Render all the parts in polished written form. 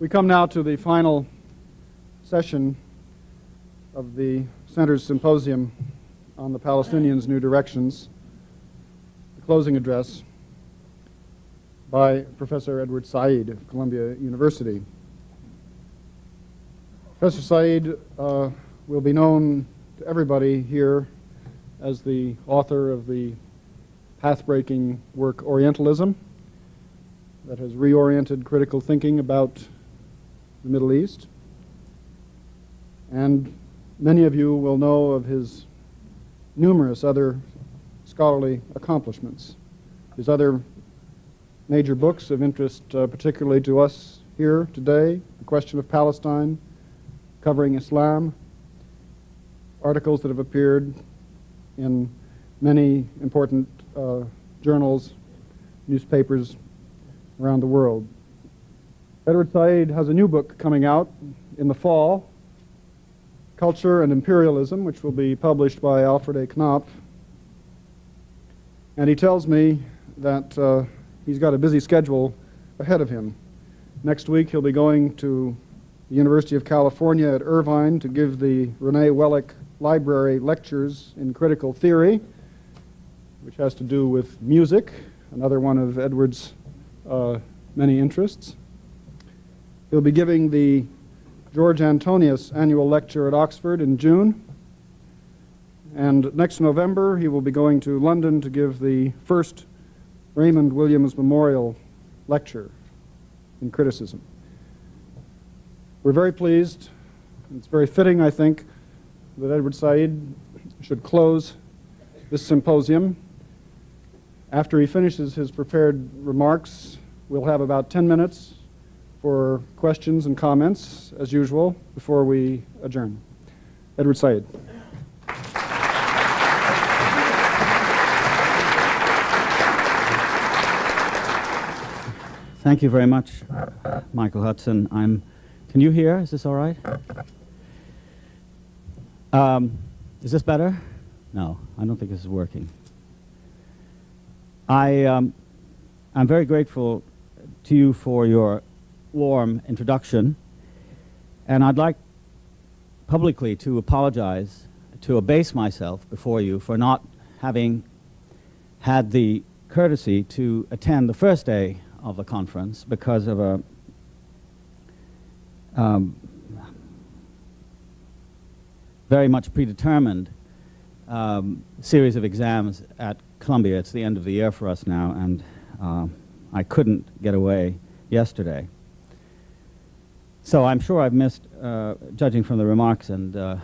We come now to the final session of the Center's Symposium on the Palestinians' New Directions, the closing address by Professor Idwārd Saʿīd of Columbia University. Professor Saঈd will be known to everybody here as the author of the path-breaking work Orientalism that has reoriented critical thinking about the Middle East. And many of you will know of his numerous other scholarly accomplishments. His other major books of interest, particularly to us here today, The Question of Palestine, Covering Islam, articles that have appeared in many important journals, newspapers around the world. Idwārd Saঈd has a new book coming out in the fall, Culture and Imperialism, which will be published by Alfred A. Knopf. And he tells me that he's got a busy schedule ahead of him. Next week he'll be going to the University of California at Irvine to give the Renee Wellick Library lectures in critical theory, which has to do with music, another one of Edward's many interests. He'll be giving the George Antonius Annual Lecture at Oxford in June. And next November, he will be going to London to give the first Raymond Williams Memorial Lecture in criticism. We're very pleased. It's very fitting, I think, that Idwārd Saঈd should close this symposium. After he finishes his prepared remarks, we'll have about 10 minutes for questions and comments, as usual, before we adjourn. Idwārd Saঈd. Thank you very much, Michael Hudson. Can you hear? Is this all right? Is this better? No, I don't think this is working. I'm very grateful to you for your warm introduction, and I'd like publicly to apologize, to abase myself before you for not having had the courtesy to attend the first day of the conference because of a very much predetermined series of exams at Columbia. It's the end of the year for us now, and I couldn't get away yesterday. So I'm sure I've missed, judging from the remarks and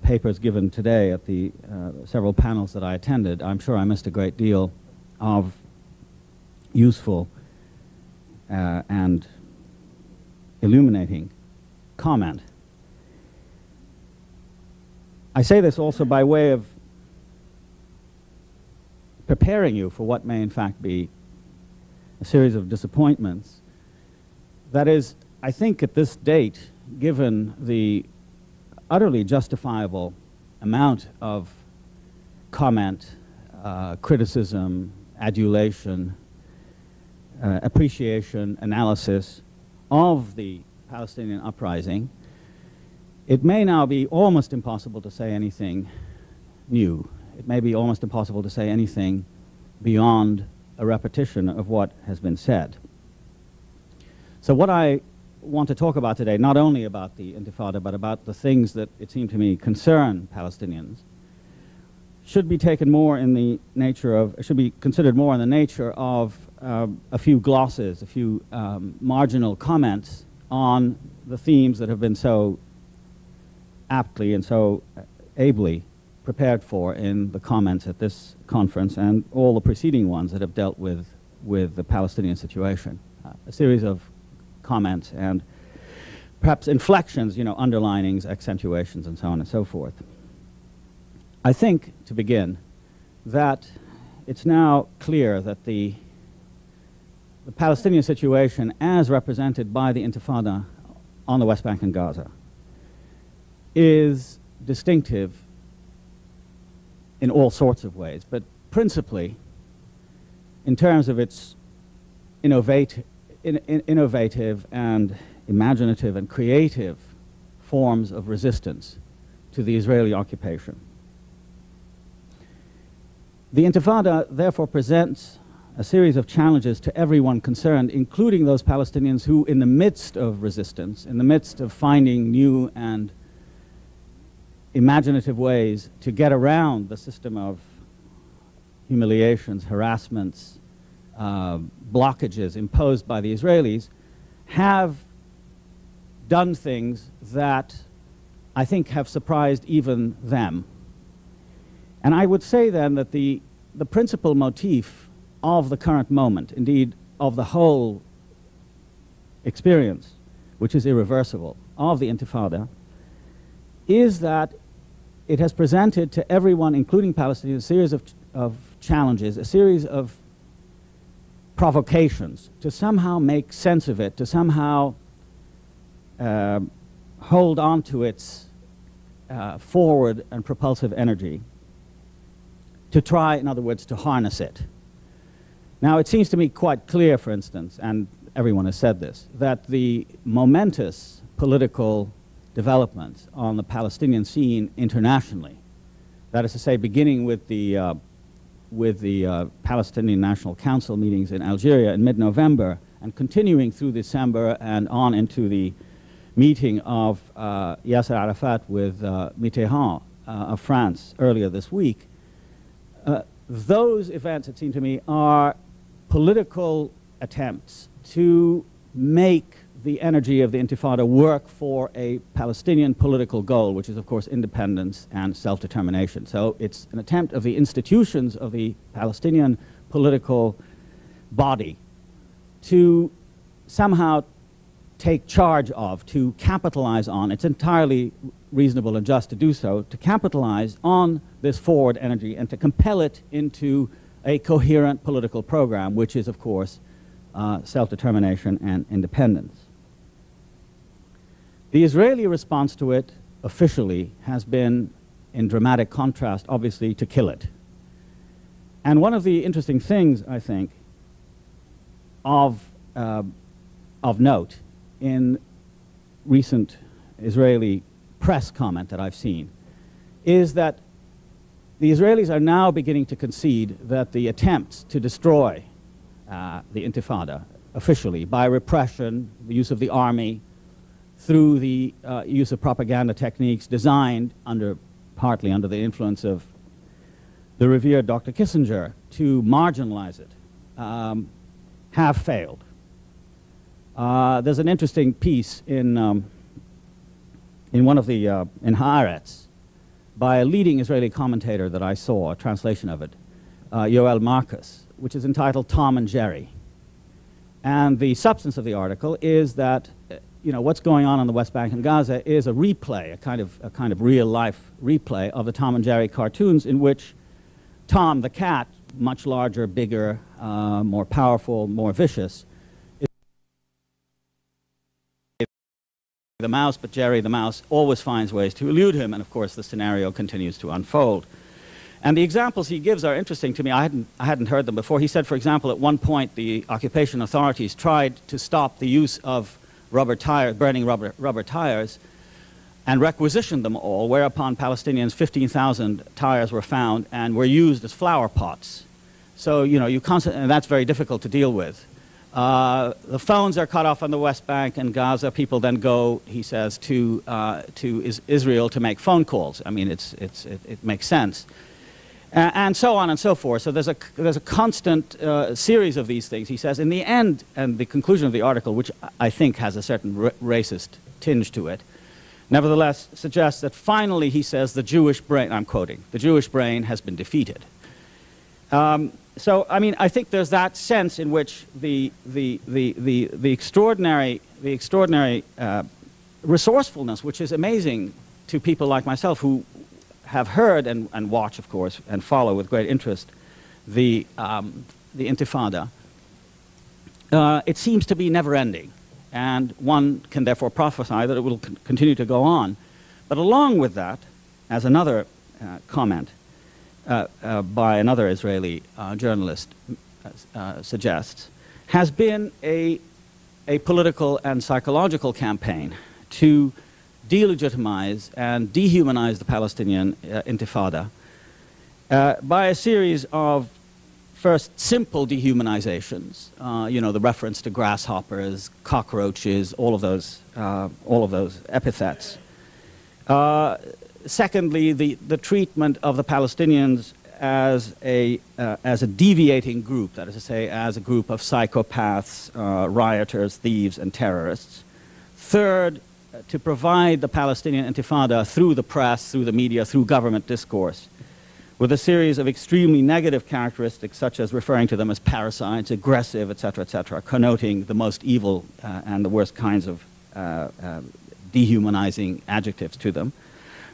papers given today at the several panels that I attended, I'm sure I missed a great deal of useful and illuminating comment. I say this also by way of preparing you for what may in fact be a series of disappointments. That is, I think at this date, given the utterly justifiable amount of comment, criticism, adulation, appreciation, analysis of the Palestinian uprising, it may now be almost impossible to say anything new. It may be almost impossible to say anything beyond a repetition of what has been said. So what I want to talk about today, not only about the Intifada, but about the things that it seemed to me concern Palestinians, should be taken more in the nature of, should be considered more in the nature of a few glosses, a few marginal comments on the themes that have been so aptly and so ably prepared for in the comments at this conference and all the preceding ones that have dealt with the Palestinian situation. A series of comments and perhaps inflections, underlinings, accentuations, and so on and so forth. I think, to begin, that it's now clear that the Palestinian situation as represented by the Intifada on the West Bank and Gaza is distinctive in all sorts of ways, but principally in terms of its innovative and imaginative and creative forms of resistance to the Israeli occupation. The Intifada therefore presents a series of challenges to everyone concerned, including those Palestinians who, in the midst of resistance, in the midst of finding new and imaginative ways to get around the system of humiliations, harassments, blockages imposed by the Israelis, have done things that I think have surprised even them. And I would say then that the principal motif of the current moment, indeed of the whole experience, which is irreversible, of the Intifada, is that it has presented to everyone, including Palestinians, a series of challenges, a series of provocations to somehow make sense of it, to somehow hold on to its forward and propulsive energy, to try, in other words, to harness it. Now, it seems to me quite clear, for instance, and everyone has said this, that the momentous political developments on the Palestinian scene internationally, that is to say, beginning with the Palestinian National Council meetings in Algeria in mid-November and continuing through December and on into the meeting of Yasser Arafat with Mitterrand of France earlier this week, those events, it seemed to me, are political attempts to make the energy of the Intifada work for a Palestinian political goal, which is, of course, independence and self-determination. So it's an attempt of the institutions of the Palestinian political body to somehow take charge of, to capitalize on, it's entirely reasonable and just to do so, to capitalize on this forward energy and to compel it into a coherent political program, which is, of course, self-determination and independence. The Israeli response to it, officially, has been in dramatic contrast, obviously, to kill it. And one of the interesting things, I think, of note in recent Israeli press comment that I've seen is that the Israelis are now beginning to concede that the attempts to destroy the Intifada officially by repression, the use of the army, through the use of propaganda techniques designed partly under the influence of the revered Dr. Kissinger to marginalize it, have failed. There's an interesting piece in one of the in Haaretz by a leading Israeli commentator that I saw, a translation of it, Yoel Marcus, which is entitled Tom and Jerry. And the substance of the article is that what's going on the West Bank and Gaza is a replay, a kind of real-life replay of the Tom and Jerry cartoons in which Tom, the cat, much larger, bigger, more powerful, more vicious, is the mouse, but Jerry, the mouse, always finds ways to elude him, and of course the scenario continues to unfold. And the examples he gives are interesting to me. I hadn't heard them before. He said, for example, at one point the occupation authorities tried to stop the use of burning rubber tires, and requisitioned them all, whereupon Palestinians, 15,000 tires were found and were used as flower pots. So, and that's very difficult to deal with. The phones are cut off on the West Bank and Gaza. People then go, he says, to Israel to make phone calls. I mean, it makes sense. And so on and so forth. So there's a constant series of these things. He says, in the end, and the conclusion of the article, which I think has a certain racist tinge to it, nevertheless suggests that finally, he says, the Jewish brain, I'm quoting, the Jewish brain has been defeated. So, I mean, I think there's that sense in which the extraordinary resourcefulness, which is amazing to people like myself who have heard and watch, of course, and follow with great interest the Intifada, it seems to be never-ending, and one can therefore prophesy that it will continue to go on. But along with that, as another comment by another Israeli journalist suggests, has been a a political and psychological campaign to delegitimize and dehumanize the Palestinian Intifada by a series of first simple dehumanizations, you know, the reference to grasshoppers, cockroaches, all of those epithets. Secondly, the treatment of the Palestinians as a deviating group, that is to say, as a group of psychopaths, rioters, thieves, and terrorists. Third, to provide the Palestinian Intifada through the press, through the media, through government discourse, with a series of extremely negative characteristics, such as referring to them as parasites, aggressive, etc., connoting the most evil and the worst kinds of dehumanizing adjectives to them.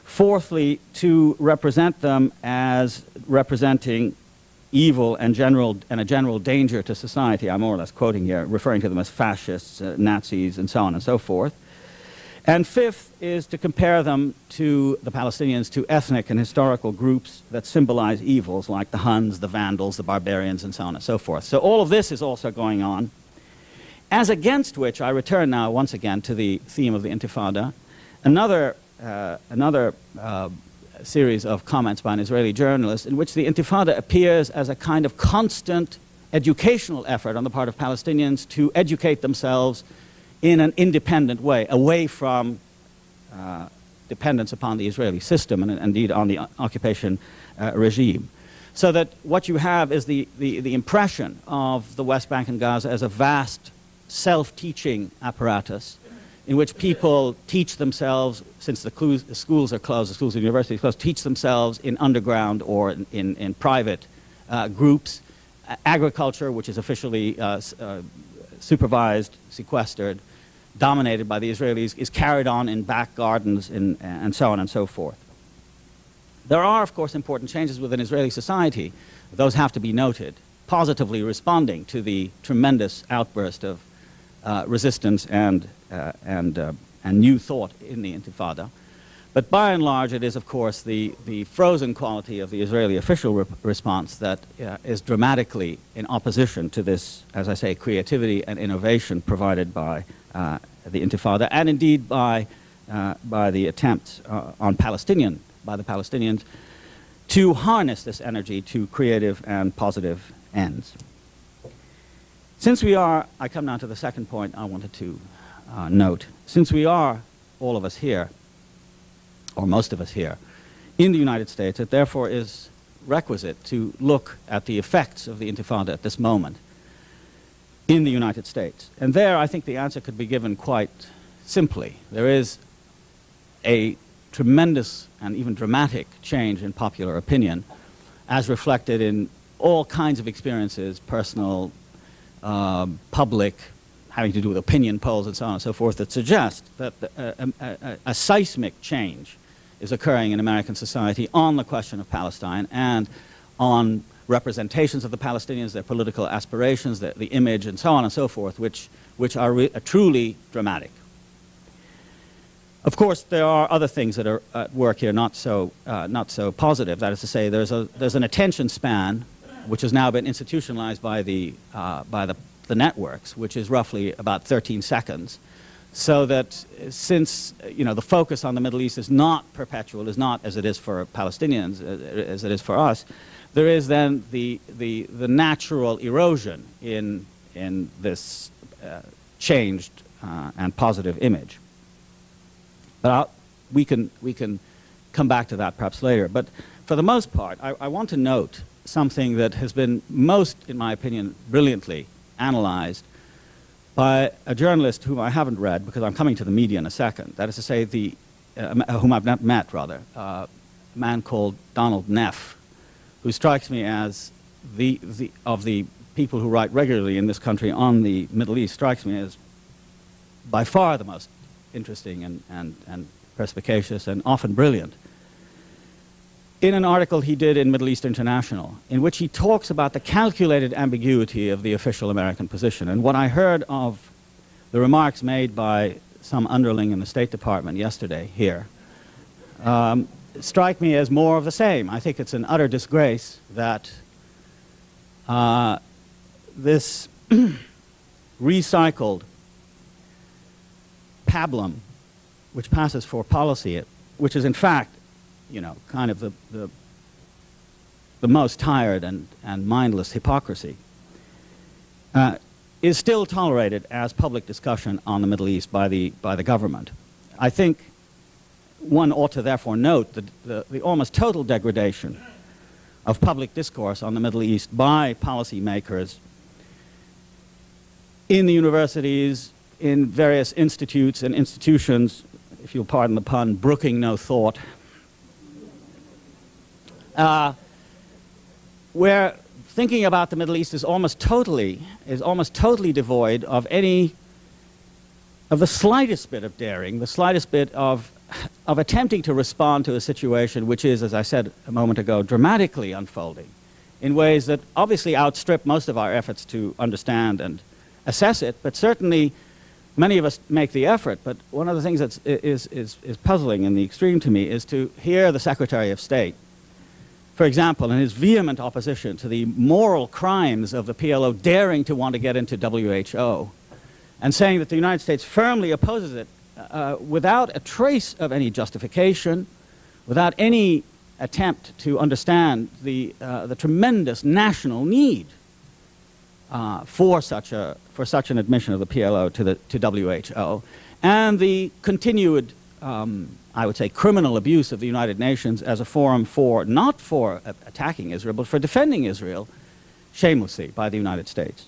Fourthly, to represent them as representing evil and a general danger to society. I'm more or less quoting here, referring to them as fascists, Nazis, and so on and so forth. And fifth is to compare them to the Palestinians to ethnic and historical groups that symbolize evils like the Huns, the Vandals, the barbarians, and so on and so forth. So all of this is also going on, as against which I return now once again to the theme of the Intifada. Another series of comments by an Israeli journalist in which the Intifada appears as a kind of constant educational effort on the part of Palestinians to educate themselves in an independent way, away from dependence upon the Israeli system and indeed on the occupation regime. So that what you have is the impression of the West Bank and Gaza as a vast self-teaching apparatus in which people teach themselves, since the schools are closed, the schools and universities are closed, teach themselves in underground or in private groups. Agriculture, which is officially supervised, sequestered, dominated by the Israelis, is carried on in back gardens and so on and so forth. There are, of course, important changes within Israeli society. Those have to be noted, positively responding to the tremendous outburst of resistance and new thought in the Intifada. But by and large, it is, of course, the frozen quality of the Israeli official response that is dramatically in opposition to this, as I say, creativity and innovation provided by the Intifada, and indeed by the attempts by the Palestinians to harness this energy to creative and positive ends. Since we are, I come now to the second point I wanted to note, since we are, all of us here, or most of us here, in the United States, it therefore is requisite to look at the effects of the Intifada at this moment in the United States. And there, I think the answer could be given quite simply. There is a tremendous and even dramatic change in popular opinion, as reflected in all kinds of experiences, personal, public, having to do with opinion polls and so on and so forth, that suggest that a seismic change is occurring in American society on the question of Palestine and on representations of the Palestinians, their political aspirations, the image, and so on and so forth, which are truly dramatic. Of course, there are other things that are at work here, not so positive. That is to say, there's an attention span which has now been institutionalized by the networks, which is roughly about 13 seconds. So that since the focus on the Middle East is not perpetual, is not as it is for Palestinians, as it is for us, there is then the natural erosion in this changed and positive image. But we can come back to that perhaps later. But for the most part, I want to note something that has been most, in my opinion, brilliantly analyzed by a journalist whom I haven't read, because I'm coming to the media in a second. That is to say, whom I've not met, rather, a man called Donald Neff, who strikes me as of the people who write regularly in this country on the Middle East, strikes me as by far the most interesting and perspicacious and often brilliant. In an article he did in Middle East International, in which he talks about the calculated ambiguity of the official American position. And what I heard of the remarks made by some underling in the State Department yesterday here strike me as more of the same. I think it's an utter disgrace that this recycled pablum which passes for policy, which is in fact, you know, kind of the most tired and mindless hypocrisy, is still tolerated as public discussion on the Middle East by the government. I think one ought to therefore note the almost total degradation of public discourse on the Middle East by policymakers in the universities, in various institutes and institutions, if you'll pardon the pun, brooking no thought, where thinking about the Middle East is almost totally devoid of the slightest bit of daring, the slightest bit of attempting to respond to a situation which is, as I said a moment ago, dramatically unfolding in ways that obviously outstrip most of our efforts to understand and assess it, but certainly many of us make the effort. But one of the things that is puzzling in the extreme to me is to hear the Secretary of State, for example, in his vehement opposition to the moral crimes of the PLO daring to want to get into WHO, and saying that the United States firmly opposes it without a trace of any justification, without any attempt to understand the tremendous national need for such an admission of the PLO to WHO, and the continued, I would say, criminal abuse of the United Nations as a forum for, not for attacking Israel, but for defending Israel shamelessly by the United States.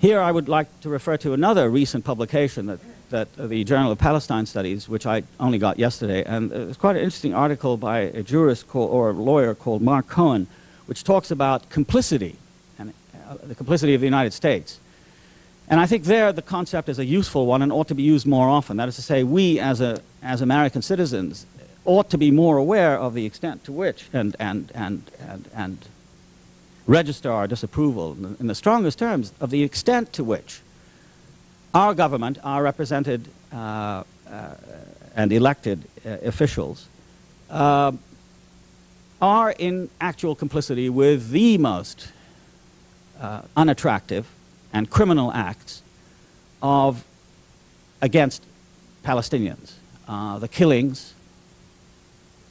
Here I would like to refer to another recent publication that the Journal of Palestine Studies, which I only got yesterday, and it's quite an interesting article by a jurist or a lawyer called Mark Cohen, which talks about complicity, and the complicity of the United States. And I think there the concept is a useful one and ought to be used more often. That is to say, we as American citizens ought to be more aware of the extent to which and register our disapproval in the strongest terms of the extent to which our government, our represented and elected officials are in actual complicity with the most unattractive and criminal acts against Palestinians. The killings,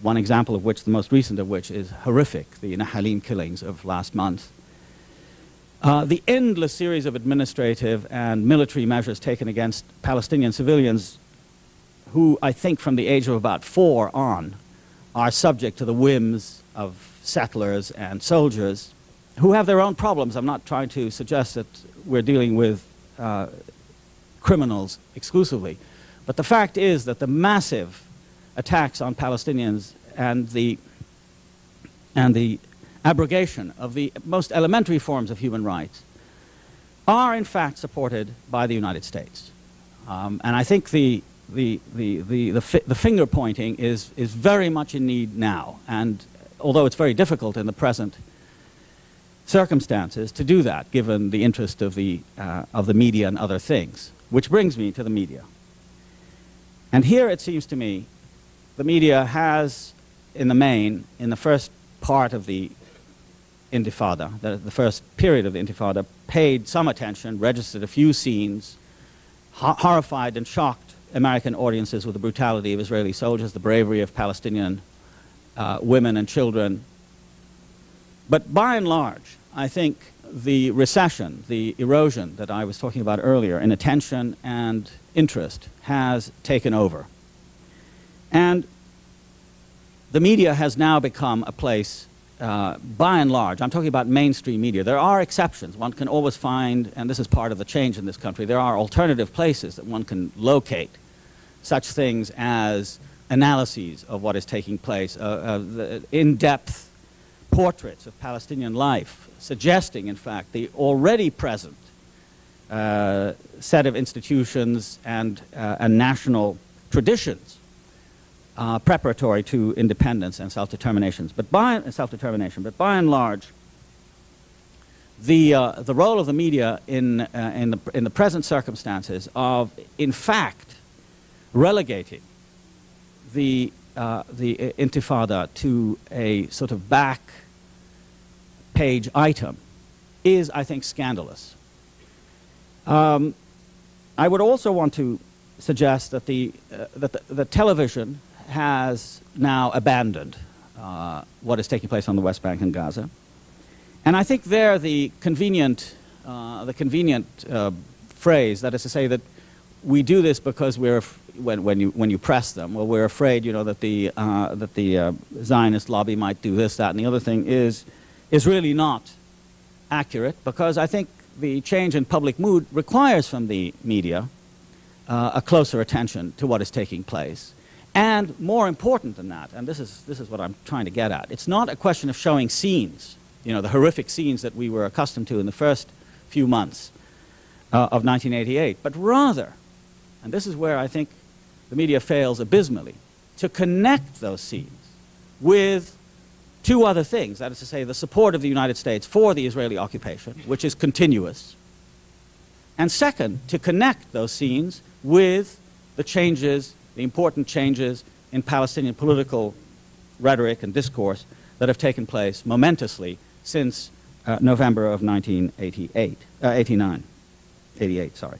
one example of which, the most recent of which, is horrific, the Nahalim killings of last month. The endless series of administrative and military measures taken against Palestinian civilians who, I think from the age of about 4 on, are subject to the whims of settlers and soldiers who have their own problems. I'm not trying to suggest that we're dealing with criminals exclusively. But the fact is that the massive attacks on Palestinians and the abrogation of the most elementary forms of human rights are in fact supported by the United States. And I think the finger pointing is very much in need now. And although it's very difficult in the present circumstances to do that, given the interest of the media and other things, which brings me to the media. And here it seems to me the media has, in the main, in the first part of the Intifada, the first period of the Intifada, paid some attention, registered a few scenes, horrified and shocked American audiences with the brutality of Israeli soldiers, the bravery of Palestinian women and children. But by and large, I think the recession, the erosion that I was talking about earlier in attention and interest has taken over. And the media has now become a place, by and large, I'm talking about mainstream media. There are exceptions. One can always find, and this is part of the change in this country, there are alternative places that one can locate such things as analyses of what is taking place, in-depth portraits of Palestinian life, suggesting, in fact, the already present set of institutions and national traditions preparatory to independence and self-determination. But by and large, the role of the media in the present circumstances of, in fact, relegating the Intifada to a sort of back page item is, I think, scandalous. I would also want to suggests that the television has now abandoned what is taking place on the West Bank and Gaza. And I think there the convenient phrase, that is to say that we do this because when you press them, well, we're afraid, you know, that the Zionist lobby might do this, that, and the other thing is really not accurate, because I think the change in public mood requires from the media a closer attention to what is taking place. And more important than that, and this is what I'm trying to get at, it's not a question of showing scenes, you know, the horrific scenes that we were accustomed to in the first few months of 1988, but rather, and this is where I think the media fails abysmally, to connect those scenes with two other things, that is to say the support of the United States for the Israeli occupation, which is continuous, and second, to connect those scenes with the changes, the important changes in Palestinian political rhetoric and discourse that have taken place momentously since November of 1988, sorry.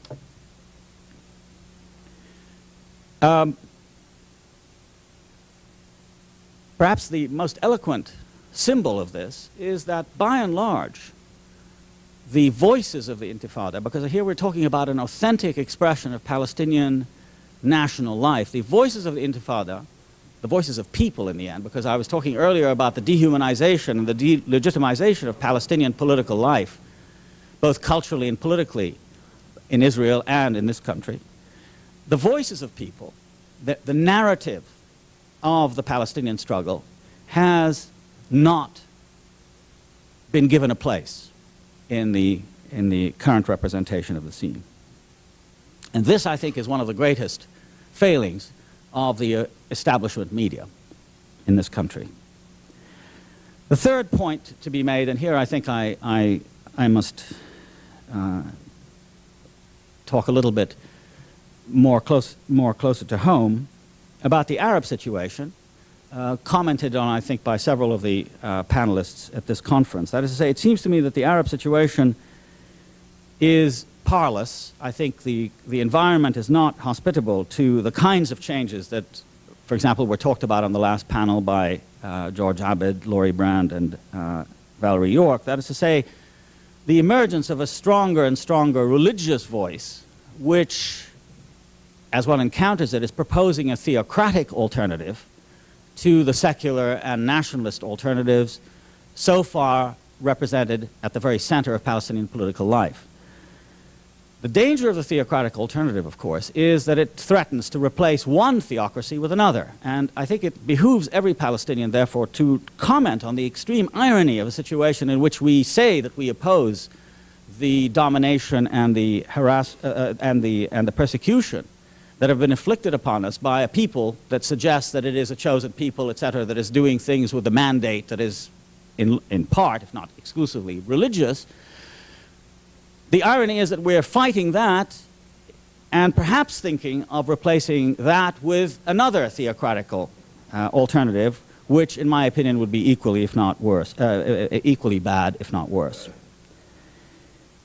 Perhaps the most eloquent symbol of this is that, by and large, the voices of the Intifada, because here we're talking about an authentic expression of Palestinian national life, the voices of the Intifada, the voices of people in the end, because I was talking earlier about the dehumanization and the delegitimization of Palestinian political life, both culturally and politically, in Israel and in this country. The voices of people, the narrative of the Palestinian struggle has not been given a place in the current representation of the scene. And this, I think, is one of the greatest failings of the establishment media in this country. The third point to be made, and here I think I must talk a little bit more closer to home about the Arab situation, commented on, I think, by several of the panelists at this conference. That is to say, it seems to me that the Arab situation is parlous. I think the environment is not hospitable to the kinds of changes that, for example, were talked about on the last panel by George Abed, Laurie Brand, and Valerie York. That is to say, the emergence of a stronger and stronger religious voice, which, as one encounters it, is proposing a theocratic alternative to the secular and nationalist alternatives so far represented at the very center of Palestinian political life. The danger of the theocratic alternative, of course, is that it threatens to replace one theocracy with another. And I think it behooves every Palestinian, therefore, to comment on the extreme irony of a situation in which we say that we oppose the domination and the and the persecution that have been inflicted upon us by a people that suggests that it is a chosen people, etc., that is doing things with the mandate that is in part, if not exclusively, religious. The irony is that we're fighting that and perhaps thinking of replacing that with another theocratical alternative, which, in my opinion, would be equally, if not worse, equally bad, if not worse.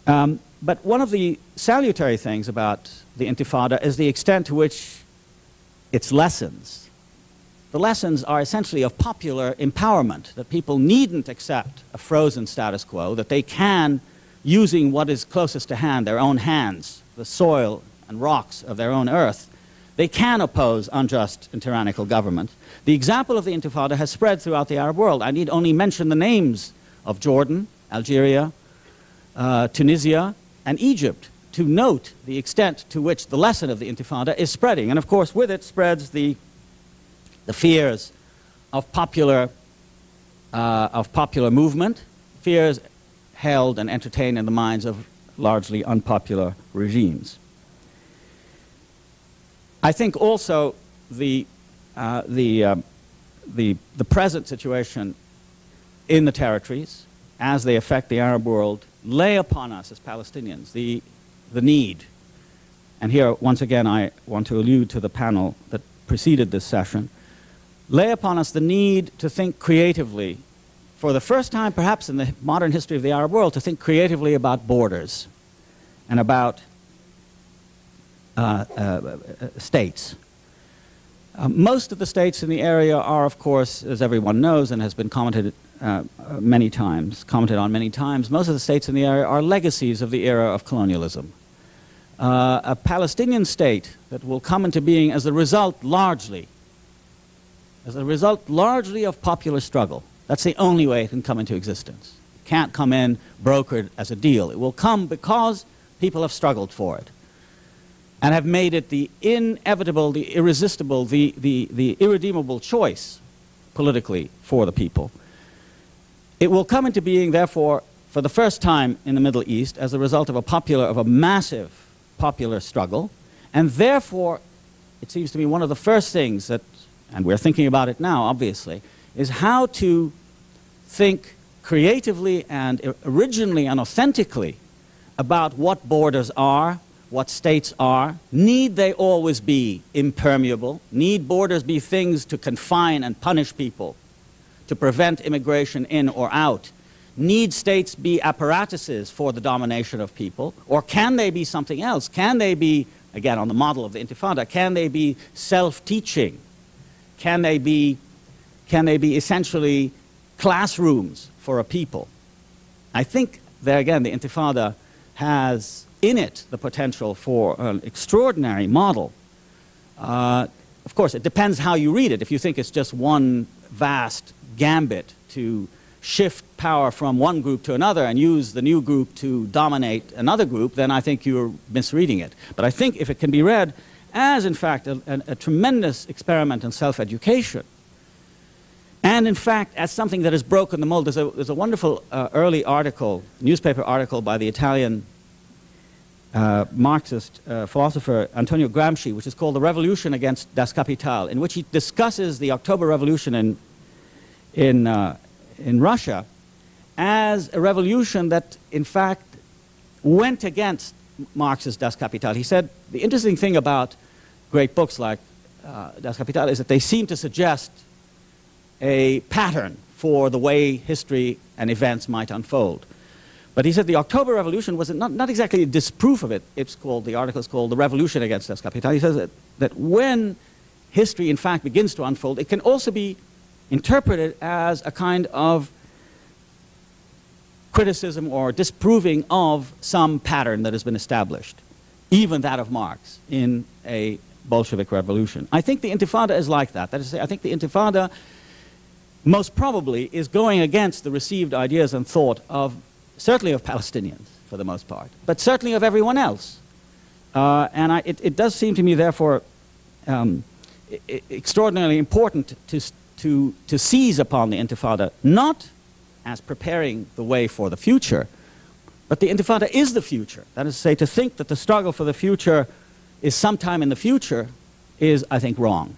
But one of the salutary things about the Intifada is the extent to which its lessons, the lessons are essentially of popular empowerment, that people needn't accept a frozen status quo, that they can, using what is closest to hand, their own hands, the soil and rocks of their own earth, they can oppose unjust and tyrannical government. The example of the Intifada has spread throughout the Arab world. I need only mention the names of Jordan, Algeria, Tunisia, and Egypt to note the extent to which the lesson of the Intifada is spreading. And of course, with it spreads the fears of popular movement, fears held and entertained in the minds of largely unpopular regimes. I think also the present situation in the territories, as they affect the Arab world, lay upon us as Palestinians the need, and here once again I want to allude to the panel that preceded this session, lay upon us the need to think creatively, for the first time perhaps in the modern history of the Arab world, to think creatively about borders and about states. Most of the states in the area are, of course, as everyone knows and has been commented on many times, most of the states in the area are legacies of the era of colonialism. A Palestinian state that will come into being as a result largely of popular struggle. That's the only way it can come into existence. It can't come in brokered as a deal. It will come because people have struggled for it and have made it the inevitable, the irresistible, the irredeemable choice politically for the people. It will come into being, therefore, for the first time in the Middle East as a result of a massive popular struggle, and therefore, it seems to me one of the first things that, and we're thinking about it now, obviously, is how to think creatively and originally and authentically about what borders are, what states are. Need they always be impermeable? Need borders be things to confine and punish people, to prevent immigration in or out? Need states be apparatuses for the domination of people? Or can they be something else? Can they be, again, on the model of the Intifada, can they be self-teaching? Can they be essentially classrooms for a people? I think there again, the Intifada has in it the potential for an extraordinary model. Of course, it depends how you read it. If you think it's just one vast gambit to shift power from one group to another and use the new group to dominate another group, then I think you're misreading it. But I think if it can be read as, in fact, a tremendous experiment in self-education, and in fact, as something that has broken the mold, there's a wonderful early article, newspaper article by the Italian Marxist philosopher Antonio Gramsci, which is called The Revolution Against Das Kapital, in which he discusses the October Revolution in Russia as a revolution that, in fact, went against Marx's Das Kapital. He said the interesting thing about great books like Das Kapital is that they seem to suggest a pattern for the way history and events might unfold. But he said the October Revolution was not exactly a disproof of it. The article is called The Revolution Against Das Kapital. He says that when history, in fact, begins to unfold, it can also be interpreted as a kind of criticism or disproving of some pattern that has been established, even that of Marx, in a Bolshevik revolution. I think the Intifada is like that. That is to say, I think the Intifada most probably is going against the received ideas and thought of, certainly of Palestinians, for the most part, but certainly of everyone else. It does seem to me, therefore, extraordinarily important to seize upon the Intifada, not as preparing the way for the future, but the Intifada is the future. That is to say, to think that the struggle for the future is sometime in the future is, I think, wrong.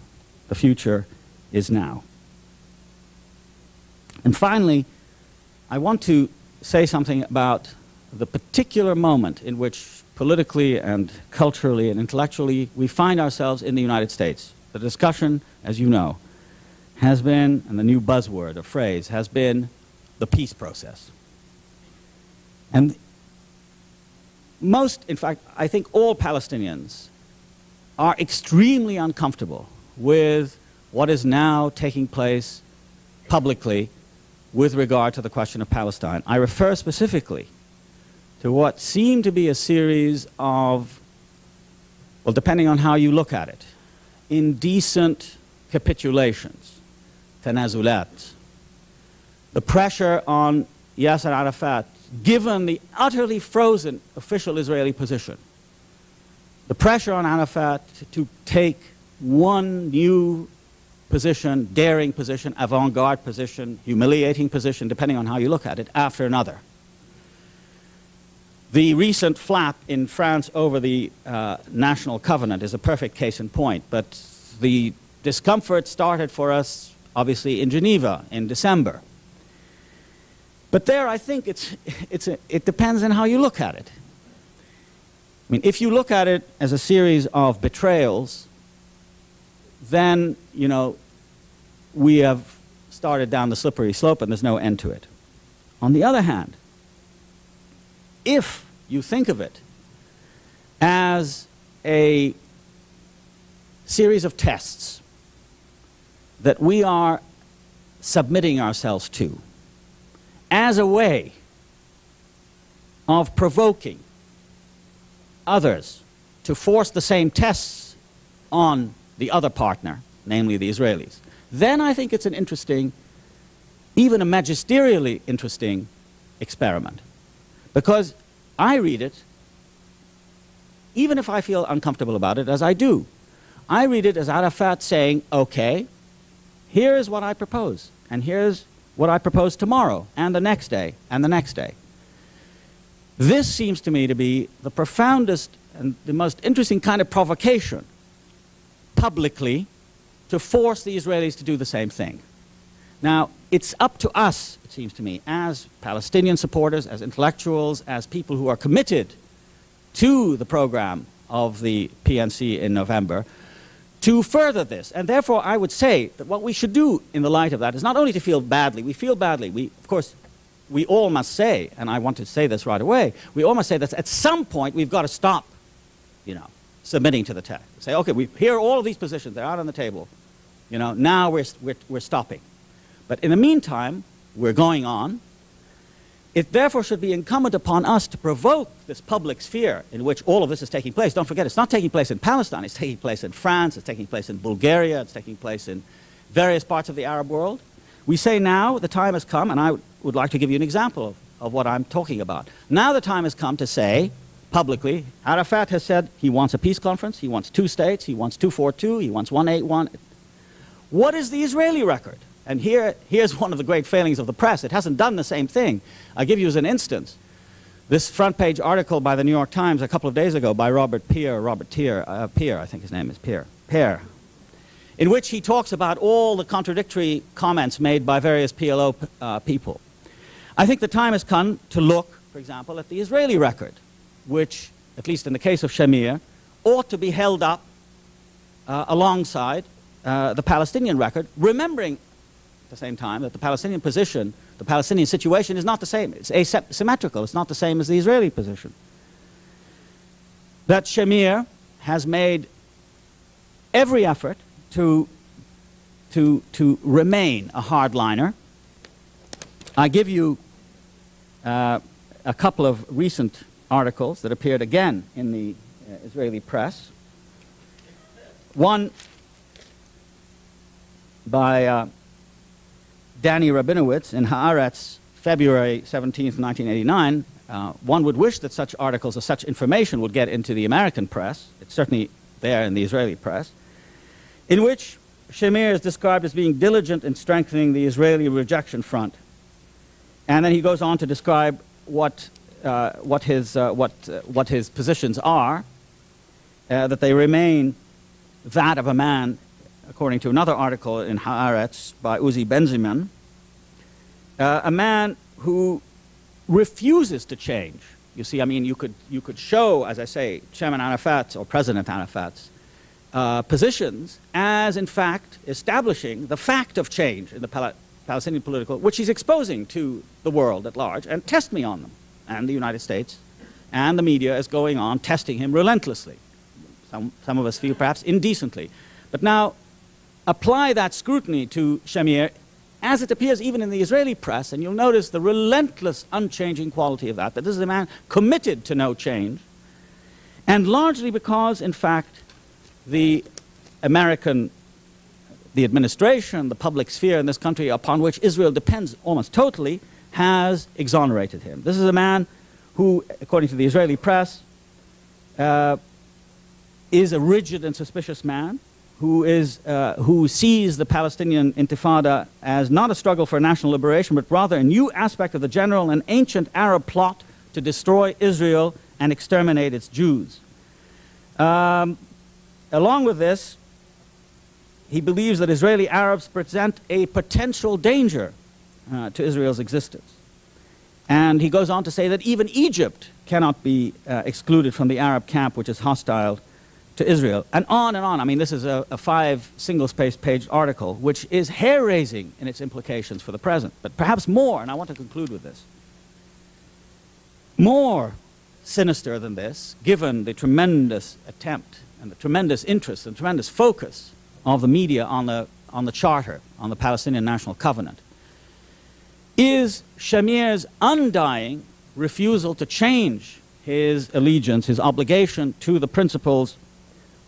The future is now. And finally, I want to say something about the particular moment in which politically and culturally and intellectually we find ourselves in the United States. The discussion, as you know, has been, and the new buzzword or phrase has been, the peace process. And most, in fact, I think all Palestinians are extremely uncomfortable with what is now taking place publicly with regard to the question of Palestine. I refer specifically to what seem to be a series of, well, depending on how you look at it, indecent capitulations, tanazulat. The pressure on Yasser Arafat, given the utterly frozen official Israeli position, the pressure on Arafat to take one new position, daring position, avant-garde position, humiliating position, depending on how you look at it, after another. The recent flap in France over the National Covenant is a perfect case in point, but the discomfort started for us, obviously, in Geneva in December. But there, I think it depends on how you look at it. I mean, if you look at it as a series of betrayals, then, you know, we have started down the slippery slope and there's no end to it. On the other hand, if you think of it as a series of tests that we are submitting ourselves to as a way of provoking others to force the same tests on the other partner, namely the Israelis, then I think it's an interesting, even a magisterially interesting experiment. Because I read it, even if I feel uncomfortable about it, as I do, I read it as Arafat saying, okay, here's what I propose, and here's what I propose tomorrow, and the next day, and the next day. This seems to me to be the profoundest and the most interesting kind of provocation, publicly, to force the Israelis to do the same thing. Now, it's up to us, it seems to me, as Palestinian supporters, as intellectuals, as people who are committed to the program of the PNC in November, to further this. And therefore, I would say that what we should do in the light of that is not only to feel badly, we feel badly, of course, we all must say, and I want to say this right away, we all must say that at some point we've got to stop, submitting to the test. Say, okay, we hear all of these positions, they're out on the table, now we're stopping. But in the meantime, we're going on. It therefore should be incumbent upon us to provoke this public sphere in which all of this is taking place. Don't forget, it's not taking place in Palestine, it's taking place in France, it's taking place in Bulgaria, it's taking place in various parts of the Arab world. We say now the time has come, and I would like to give you an example of what I'm talking about. Now the time has come to say, publicly, Arafat has said he wants a peace conference, he wants 2 states, he wants 242, he wants 181. What is the Israeli record? And here's one of the great failings of the press. It hasn't done the same thing. I'll give you as an instance. This front page article by the New York Times a couple of days ago by Robert Peer, I think his name is Peer, in which he talks about all the contradictory comments made by various PLO people. I think the time has come to look, for example, at the Israeli record, which, at least in the case of Shamir, ought to be held up alongside the Palestinian record, remembering at the same time that the Palestinian position, the Palestinian situation is not the same. It's asymmetrical. It's not the same as the Israeli position. That Shamir has made every effort to remain a hardliner. I give you a couple of recent articles that appeared again in the Israeli press. One by Danny Rabinowitz in Haaretz, February 17th, 1989. One would wish that such articles or such information would get into the American press. It's certainly there in the Israeli press, in which Shamir is described as being diligent in strengthening the Israeli rejection front. And then he goes on to describe what his positions are, that they remain that of a man, according to another article in Haaretz by Uzi Benziman, a man who refuses to change. You see, I mean, you could show, as I say, Chairman Arafat's or President Arafat's positions as, in fact, establishing the fact of change in the Palestinian political, which he's exposing to the world at large, and test me on them. And the United States and the media is going on testing him relentlessly. Some of us feel perhaps indecently. But now, apply that scrutiny to Shamir as it appears even in the Israeli press, and you'll notice the relentless, unchanging quality of that this is a man committed to no change, and largely because, in fact, the administration, the public sphere in this country upon which Israel depends almost totally, has exonerated him. This is a man who, according to the Israeli press, is a rigid and suspicious man, who sees the Palestinian Intifada as not a struggle for national liberation, but rather a new aspect of the general and ancient Arab plot to destroy Israel and exterminate its Jews. Along with this, he believes that Israeli Arabs present a potential danger to Israel's existence. And he goes on to say that even Egypt cannot be excluded from the Arab camp which is hostile to Israel, and on and on. I mean, this is a 5 single-spaced page article, which is hair-raising in its implications for the present, but perhaps more, and I want to conclude with this, more sinister than this, given the tremendous attempt and the tremendous interest and tremendous focus of the media on the Charter, on the Palestinian National Covenant, is Shamir's undying refusal to change his allegiance, his obligation to the principles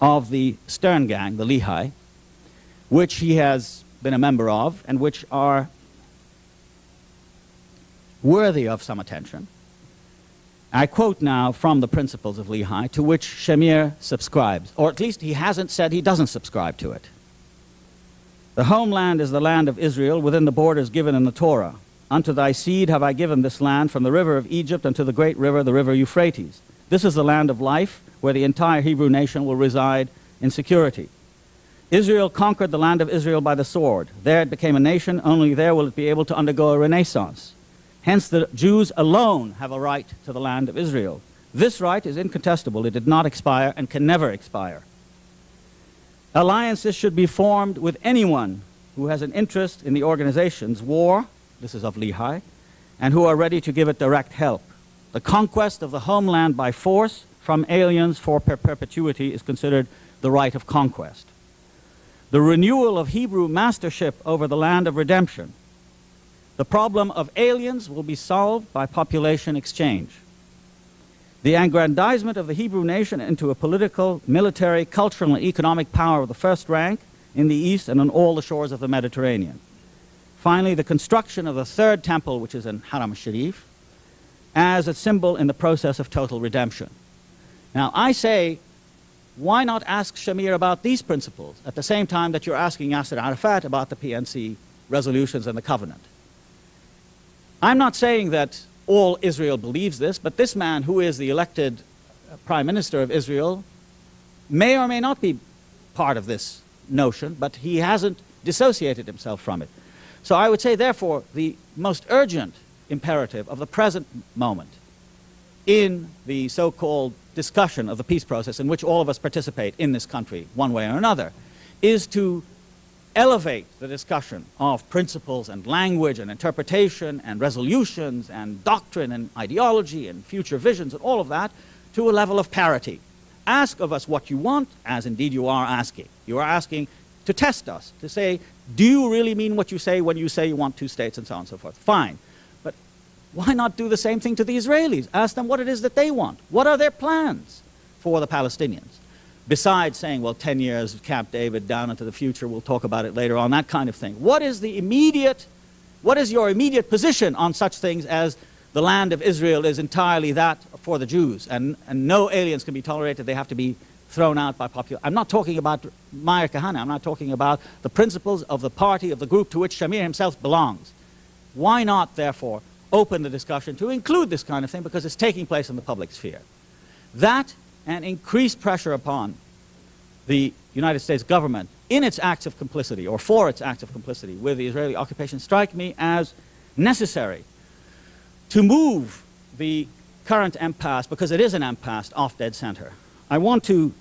of the Stern Gang, the Lehi, which he has been a member of and which are worthy of some attention. I quote now from the principles of Lehi, to which Shamir subscribes, or at least he hasn't said he doesn't subscribe to it. The homeland is the land of Israel within the borders given in the Torah. Unto thy seed have I given this land, from the river of Egypt unto the great river, the river Euphrates. This is the land of life, where the entire Hebrew nation will reside in security. Israel conquered the land of Israel by the sword. There it became a nation, only there will it be able to undergo a renaissance. Hence the Jews alone have a right to the land of Israel. This right is incontestable. It did not expire and can never expire. Alliances should be formed with anyone who has an interest in the organization's war, this is of Lehi, and who are ready to give it direct help. The conquest of the homeland by force from aliens for perpetuity is considered the right of conquest. The renewal of Hebrew mastership over the land of redemption. The problem of aliens will be solved by population exchange. The aggrandizement of the Hebrew nation into a political, military, cultural, and economic power of the first rank in the East and on all the shores of the Mediterranean. Finally, the construction of the third temple, which is in Haram al-Sharif, as a symbol in the process of total redemption. Now, I say, why not ask Shamir about these principles at the same time that you're asking Yasser Arafat about the PNC resolutions and the covenant? I'm not saying that all Israel believes this, but this man, who is the elected prime minister of Israel, may or may not be part of this notion, but he hasn't dissociated himself from it. So I would say, therefore, the most urgent imperative of the present moment in the so-called discussion of the peace process in which all of us participate in this country, one way or another, is to elevate the discussion of principles and language and interpretation and resolutions and doctrine and ideology and future visions and all of that to a level of parity. Ask of us what you want, as indeed you are asking. You are asking to test us, to say, do you really mean what you say when you say you want two states and so on and so forth? Fine. But why not do the same thing to the Israelis? Ask them what it is that they want. What are their plans for the Palestinians? Besides saying, well, 10 years of Camp David down into the future, we'll talk about it later on, that kind of thing. What is your immediate position on such things as the land of Israel is entirely that for the Jews, and no aliens can be tolerated, they have to be thrown out by population? I'm not talking about Meir Kahane, I'm not talking about the principles of the party, of the group to which Shamir himself belongs. Why not, therefore, open the discussion to include this kind of thing, because it's taking place in the public sphere? That and increased pressure upon the United States government in its acts of complicity, or for its acts of complicity with the Israeli occupation, strike me as necessary to move the current impasse, because it is an impasse, off dead center. I want to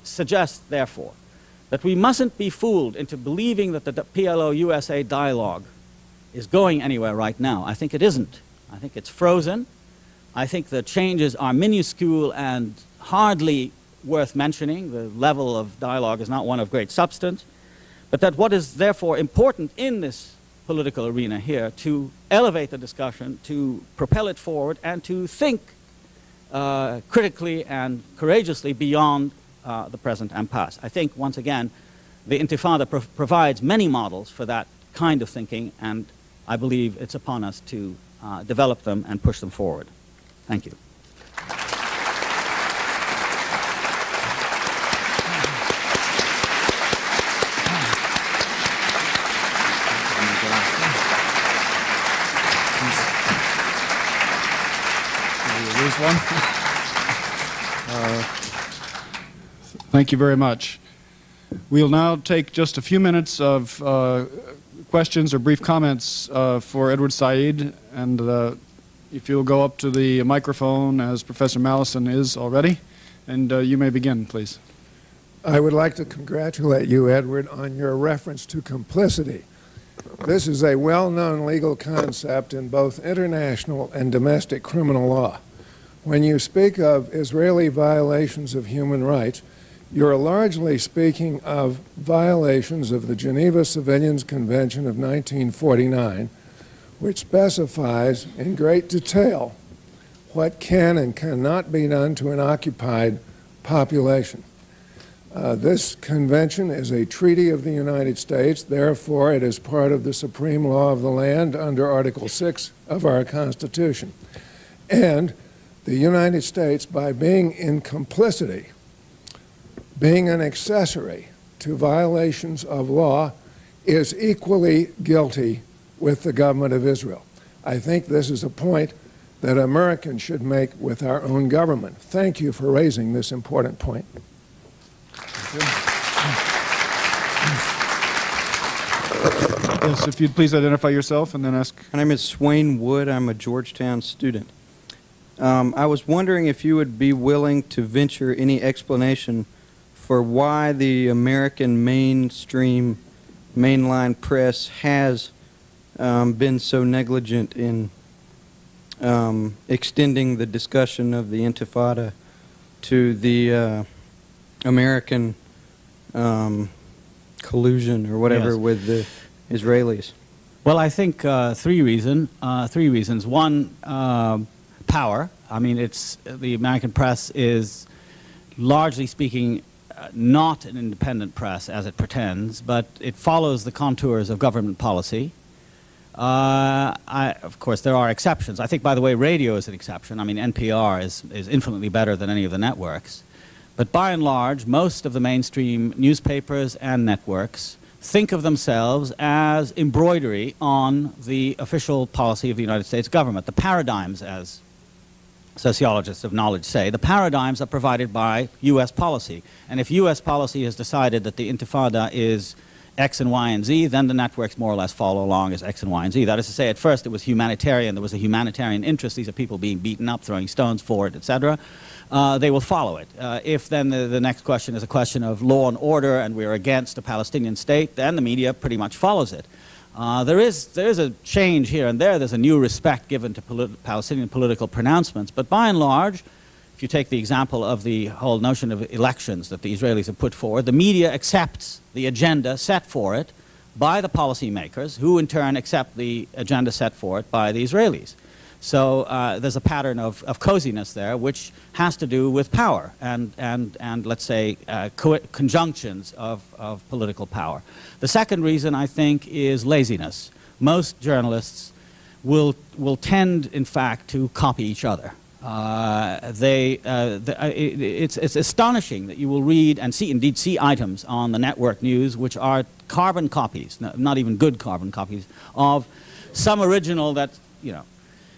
suggest, therefore, that we mustn't be fooled into believing that the PLO-USA dialogue is going anywhere right now. I think it isn't. I think it's frozen. I think the changes are minuscule and hardly worth mentioning. The level of dialogue is not one of great substance. But that what is therefore important in this political arena here, to elevate the discussion, to propel it forward, and to think critically and courageously beyond the present impasse. I think, once again, the Intifada provides many models for that kind of thinking, and I believe it's upon us to develop them and push them forward. Thank you. Thank you very much. We'll now take just a few minutes of questions or brief comments for Idwārd Saʿīd, and if you'll go up to the microphone as Professor Mallison is already, and you may begin, please. I would like to congratulate you, Edward, on your reference to complicity. This is a well-known legal concept in both international and domestic criminal law. when you speak of Israeli violations of human rights, you're largely speaking of violations of the Geneva Civilians Convention of 1949, which specifies in great detail what can and cannot be done to an occupied population. This convention is a treaty of the United States, therefore it is part of the supreme law of the land under Article 6 of our Constitution. And the United States, by being in complicity, being an accessory to violations of law, is equally guilty with the government of Israel. I think this is a point that Americans should make with our own government. Thank you for raising this important point. Yes, if you'd please identify yourself and then ask. My name is Swain Wood. I'm a Georgetown student. I was wondering if you would be willing to venture any explanation for why the American mainstream, mainline press has been so negligent in extending the discussion of the Intifada to the American collusion or whatever with the Israelis. Well, I think three reasons. One, power. I mean, the American press is, largely speaking, not an independent press as it pretends, but it follows the contours of government policy. Of course, there are exceptions. I think, by the way, radio is an exception. I mean, NPR is infinitely better than any of the networks. But by and large, most of the mainstream newspapers and networks think of themselves as embroidery on the official policy of the United States government. The paradigms, as sociologists of knowledge say, the paradigms are provided by U.S. policy. And if U.S. policy has decided that the Intifada is X and Y and Z, then the networks more or less follow along as X and Y and Z. That is to say, at first it was humanitarian, there was a humanitarian interest, these are people being beaten up, throwing stones for it, etc. They will follow it. If then the next question is a question of law and order and we're against a Palestinian state, then the media pretty much follows it. There is a change here and there. There's a new respect given to Palestinian political pronouncements. But by and large, if you take the example of the whole notion of elections that the Israelis have put forward, the media accepts the agenda set for it by the policymakers, who in turn accept the agenda set for it by the Israelis. So there's a pattern of coziness there, which has to do with power and let's say, conjunctions of political power. The second reason, I think, is laziness. Most journalists will tend, in fact, to copy each other. It's astonishing that you will read and indeed see items on the network news which are carbon copies, not even good carbon copies, of some original that, you know.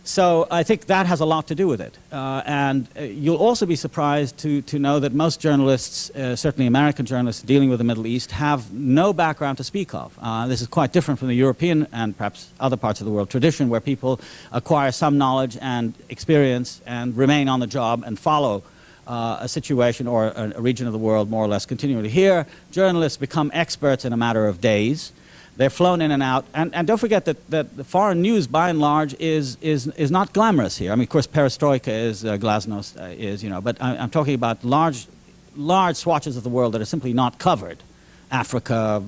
So I think that has a lot to do with it. And you'll also be surprised to know that most journalists, certainly American journalists dealing with the Middle East, have no background to speak of. This is quite different from the European and perhaps other parts of the world tradition, where people acquire some knowledge and experience and remain on the job and follow a situation or a region of the world more or less continually. Here, journalists become experts in a matter of days. They're flown in and out, and don't forget that the foreign news, by and large, is not glamorous here. I mean, of course, perestroika is, glasnost is, you know, but I'm talking about large swatches of the world that are simply not covered. Africa,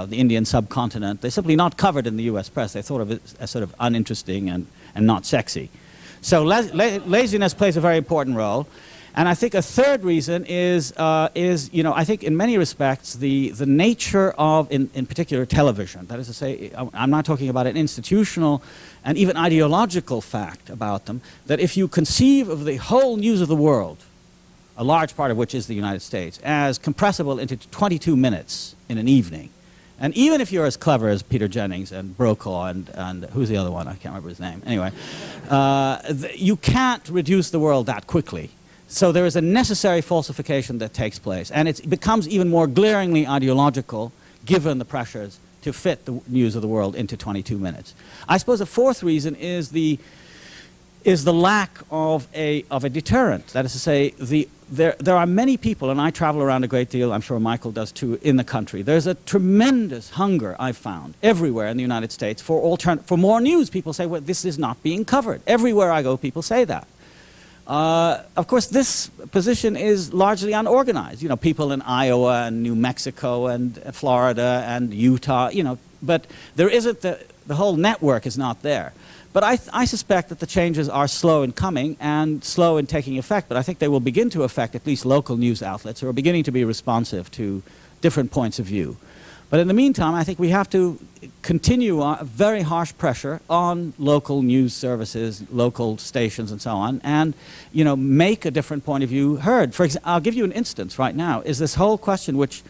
the Indian subcontinent, they're simply not covered in the U.S. press. They're thought of as sort of uninteresting and not sexy. So laziness plays a very important role. And I think a third reason is you know, I think in many respects the nature of, in particular, television. That is to say, I'm not talking about an institutional and even ideological fact about them, that if you conceive of the whole news of the world, a large part of which is the United States, as compressible into 22 minutes in an evening, and even if you're as clever as Peter Jennings and Brokaw and who's the other one? I can't remember his name. Anyway, you can't reduce the world that quickly. So there is a necessary falsification that takes place, and it becomes even more glaringly ideological given the pressures to fit the news of the world into 22 minutes. I suppose a fourth reason is the lack of a deterrent. That is to say, there are many people, and I travel around a great deal, I'm sure Michael does too, in the country. There's a tremendous hunger, I've found, everywhere in the United States for more news. People say, well, this is not being covered. Everywhere I go, people say that. Of course, this position is largely unorganized. You know, people in Iowa and New Mexico and Florida and Utah, you know, but there isn't the whole network is not there. But I suspect that the changes are slow in coming and slow in taking effect, but I think they will begin to affect at least local news outlets who are beginning to be responsive to different points of view. But in the meantime, I think we have to continue very harsh pressure on local news services, local stations and so on, and, you know, make a different point of view heard. For example, I'll give you an instance right now, is this whole question which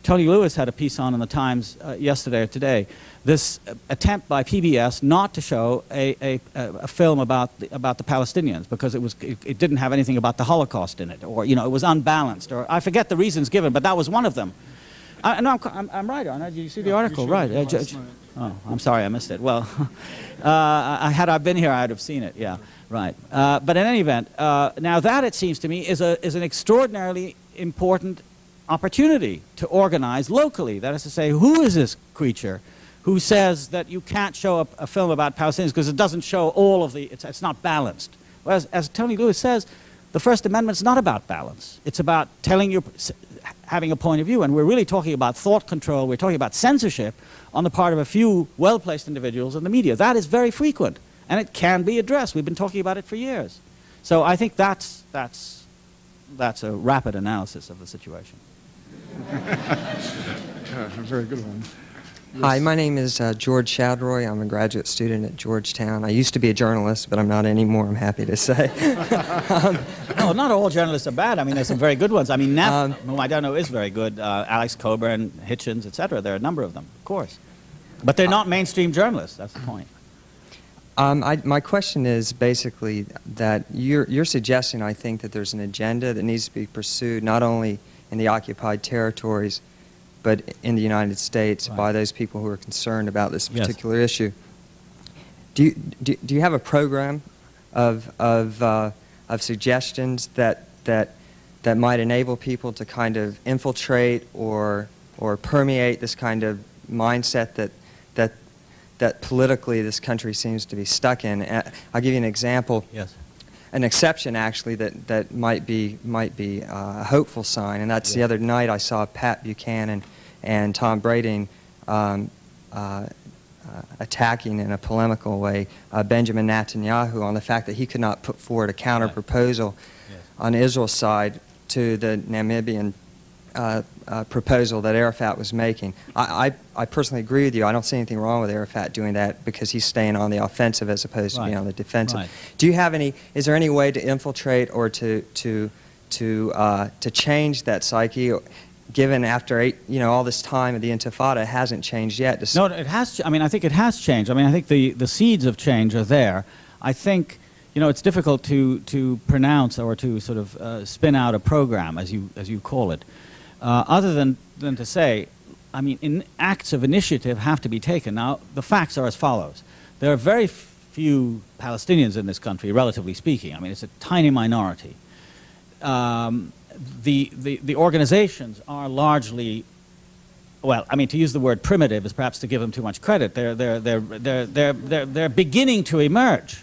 Tony Lewis had a piece on in the Times yesterday or today, this attempt by PBS not to show a film about the Palestinians because it didn't have anything about the Holocaust in it, or, you know, it was unbalanced, or I forget the reasons given, but that was one of them. No, I'm right, aren't I? Did you see the article? Right. Oh, I'm sorry, I missed it. Well, had I been here, I'd have seen it. Yeah, right. But in any event, now that, it seems to me, is an extraordinarily important opportunity to organize locally. That is to say, who is this creature who says that you can't show a film about Palestinians because it doesn't show all of the, it's not balanced. Whereas, as Tony Lewis says, the First Amendment's not about balance. It's about having a point of view, and we're really talking about thought control, we're talking about censorship on the part of a few well-placed individuals in the media. That is very frequent, and it can be addressed. We've been talking about it for years. So I think that's a rapid analysis of the situation. A very good one. Yes. Hi, my name is George Shadroy. I'm a graduate student at Georgetown. I used to be a journalist, but I'm not anymore, I'm happy to say. No, not all journalists are bad. I mean, there's some very good ones. I mean, Neff, whom I don't know, is very good. Alex Coburn, Hitchens, etc. There are a number of them, of course. But they're not mainstream journalists. That's the point. My question is basically that you're suggesting, I think, that there's an agenda that needs to be pursued not only in the occupied territories, but in the United States, right, by those people who are concerned about this particular issue. Do you have a program of suggestions that might enable people to kind of infiltrate or permeate this kind of mindset that politically this country seems to be stuck in? I'll give you an example. Yes. An exception, actually, that might be a hopeful sign, and that's the other night I saw Pat Buchanan and Tom Brading attacking in a polemical way Benjamin Netanyahu on the fact that he could not put forward a counter-proposal on Israel's side to the Namibian proposal that Arafat was making. I personally agree with you. I don't see anything wrong with Arafat doing that because he's staying on the offensive as opposed to being on the defensive. Right. Do you have any? Is there any way to infiltrate or to change that psyche? Given after all this time of the Intifada, it hasn't changed yet. No, it has. I mean, I think it has changed. I mean, I think the seeds of change are there. I think, it's difficult to pronounce or to sort of spin out a program, as you call it, other than to say, I mean, acts of initiative have to be taken. Now, the facts are as follows: there are very few Palestinians in this country, relatively speaking. I mean, it's a tiny minority. The organizations are largely, well, I mean, to use the word primitive is perhaps to give them too much credit. They're beginning to emerge.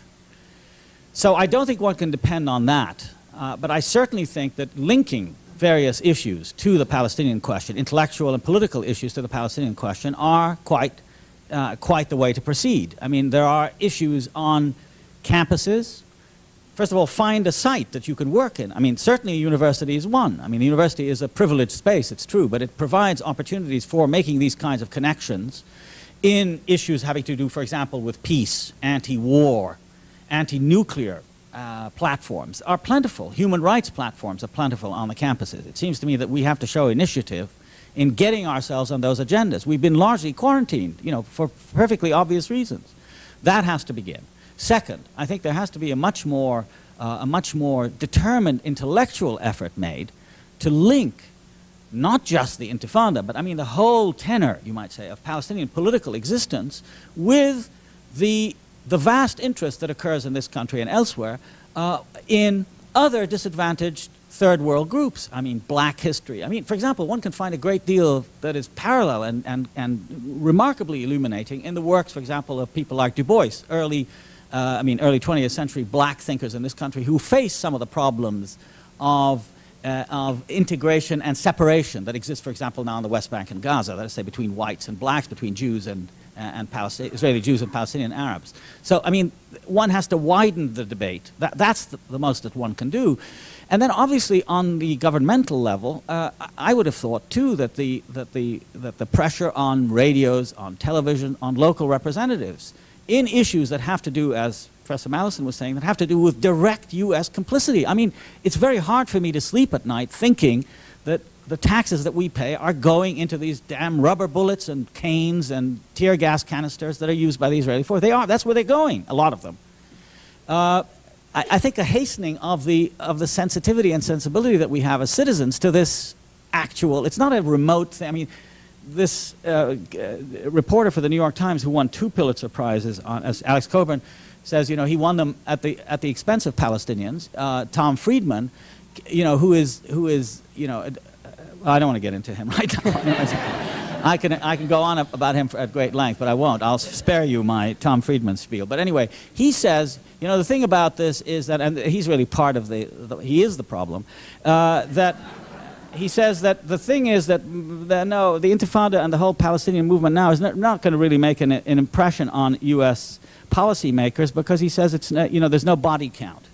So I don't think one can depend on that. But I certainly think that linking various issues to the Palestinian question, intellectual and political issues to the Palestinian question, are quite the way to proceed. I mean, there are issues on campuses. First of all, find a site that you can work in. I mean, certainly a university is one. I mean, the university is a privileged space, it's true, but it provides opportunities for making these kinds of connections in issues having to do, for example, with peace, anti-war, anti-nuclear platforms are plentiful. Human rights platforms are plentiful on the campuses. It seems to me that we have to show initiative in getting ourselves on those agendas. We've been largely quarantined, for perfectly obvious reasons. That has to begin. Second, I think there has to be a much more determined intellectual effort made to link not just the Intifada, but I mean the whole tenor, you might say, of Palestinian political existence with the vast interest that occurs in this country and elsewhere in other disadvantaged third world groups. I mean, black history. I mean, for example, one can find a great deal that is parallel and remarkably illuminating in the works, for example, of people like Du Bois, early I mean early 20th century black thinkers in this country who face some of the problems of integration and separation that exists, for example, now in the West Bank and Gaza, that is, say, between whites and blacks, between Jews and Israeli Jews and Palestinian Arabs. So, I mean, one has to widen the debate. That's the most that one can do. And then, obviously, on the governmental level, I would have thought, too, that the pressure on radios, on television, on local representatives, in issues that have to do, as Professor Mallison was saying, that have to do with direct U.S. complicity. I mean, it's very hard for me to sleep at night thinking that the taxes that we pay are going into these damn rubber bullets and canes and tear gas canisters that are used by the Israeli force. They are. That's where they're going, a lot of them. I think a hastening of the sensitivity and sensibility that we have as citizens to this actual, it's not a remote thing. I mean, this reporter for the New York Times who won 2 Pulitzer Prizes, as Alex Coburn says, you know, he won them at the expense of Palestinians. Tom Friedman, you know, who is you know, I don't want to get into him right now. I can go on about him at great length, but I won't. I'll spare you my Tom Friedman spiel. But anyway, he says, you know, the thing about this is that, and he's really part of he is the problem, that he says that the thing is that no, the Intifada and the whole Palestinian movement now is not going to really make an impression on U.S. policymakers because he says it's, you know, there's no body count.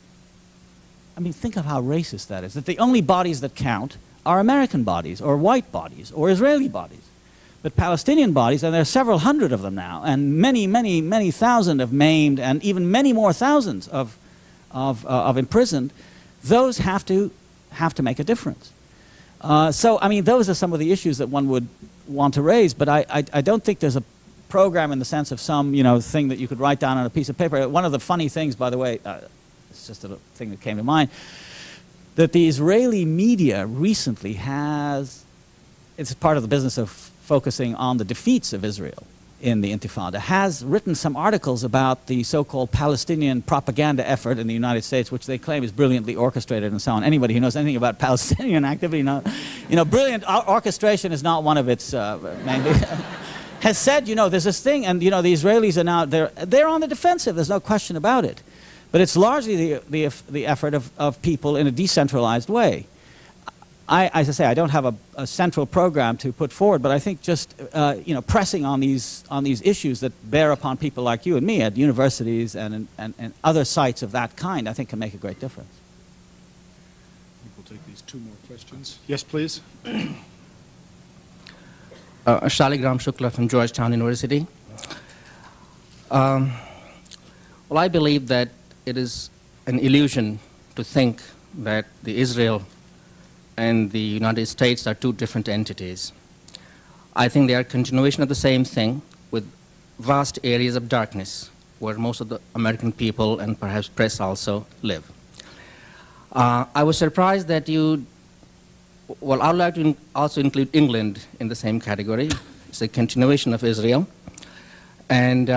I mean, think of how racist that is, that the only bodies that count are American bodies or white bodies or Israeli bodies. But Palestinian bodies, and there are several hundred of them now, and many, many, many thousand of maimed and even many more thousands of imprisoned, those have to make a difference. So, I mean, those are some of the issues that one would want to raise, but I don't think there's a program in the sense of some, you know, thing that you could write down on a piece of paper. One of the funny things, by the way, it's just a thing that came to mind, that the Israeli media recently has, it's part of the business of focusing on the defeats of Israel in the Intifada, has written some articles about the so-called Palestinian propaganda effort in the United States, which they claim is brilliantly orchestrated and so on. Anybody who knows anything about Palestinian activity, you know, brilliant orchestration is not one of its main has said, you know, there's this thing, and, you know, the Israelis are now, they're on the defensive, there's no question about it. But it's largely the effort of people in a decentralized way. As I say, I don't have a central program to put forward, but I think just you know, pressing on these issues that bear upon people like you and me at universities and other sites of that kind, I think can make a great difference. I think we'll take these 2 more questions. Yes, please. Shaligram Shukla from Georgetown University. Well, I believe that it is an illusion to think that the Israel and the United States are 2 different entities. I think they are a continuation of the same thing with vast areas of darkness where most of the American people and perhaps press also live. I was surprised that you, well, I would like to also include England in the same category. It's a continuation of Israel. And,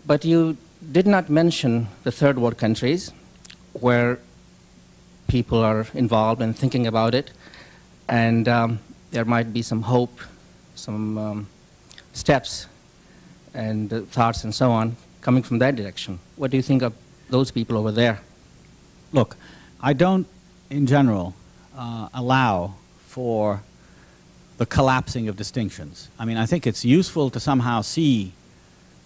but you did not mention the third world countries where people are involved and thinking about it, and there might be some hope, some steps and thoughts and so on coming from that direction. What do you think of those people over there? Look, I don't, in general, allow for the collapsing of distinctions. I mean, I think it's useful to somehow see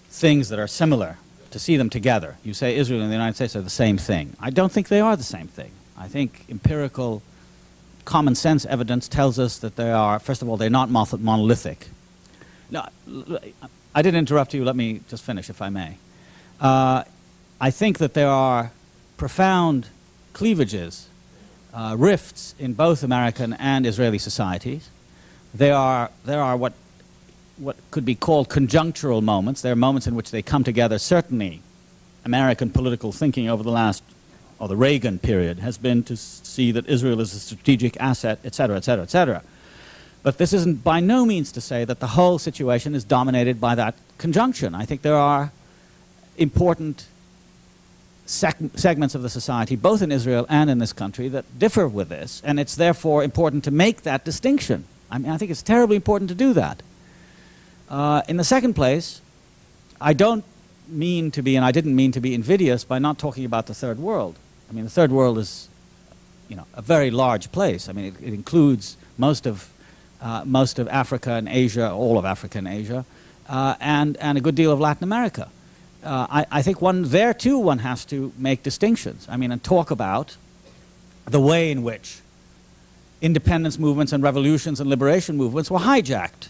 things that are similar, to see them together. You say Israel and the United States are the same thing. I don't think they are the same thing. I think empirical common sense evidence tells us that they are, first of all, they're not monolithic. No, I didn't interrupt you. Let me just finish, if I may. I think that there are profound cleavages, rifts in both American and Israeli societies. There are what could be called conjunctural moments. There are moments in which they come together. Certainly, American political thinking over the last, or the Reagan period, has been to see that Israel is a strategic asset, et cetera, et cetera, et cetera. But this isn't by no means to say that the whole situation is dominated by that conjunction. I think there are important segments of the society, both in Israel and in this country, that differ with this, and it's therefore important to make that distinction. I mean, I think it's terribly important to do that. In the second place, I don't mean to be, and I didn't mean to be invidious by not talking about the third world. I mean, the third world is, you know, a very large place. I mean, it includes most of Africa and Asia, all of Africa and Asia, and a good deal of Latin America. I think there too one has to make distinctions. I mean, and talk about the way in which independence movements and revolutions and liberation movements were hijacked,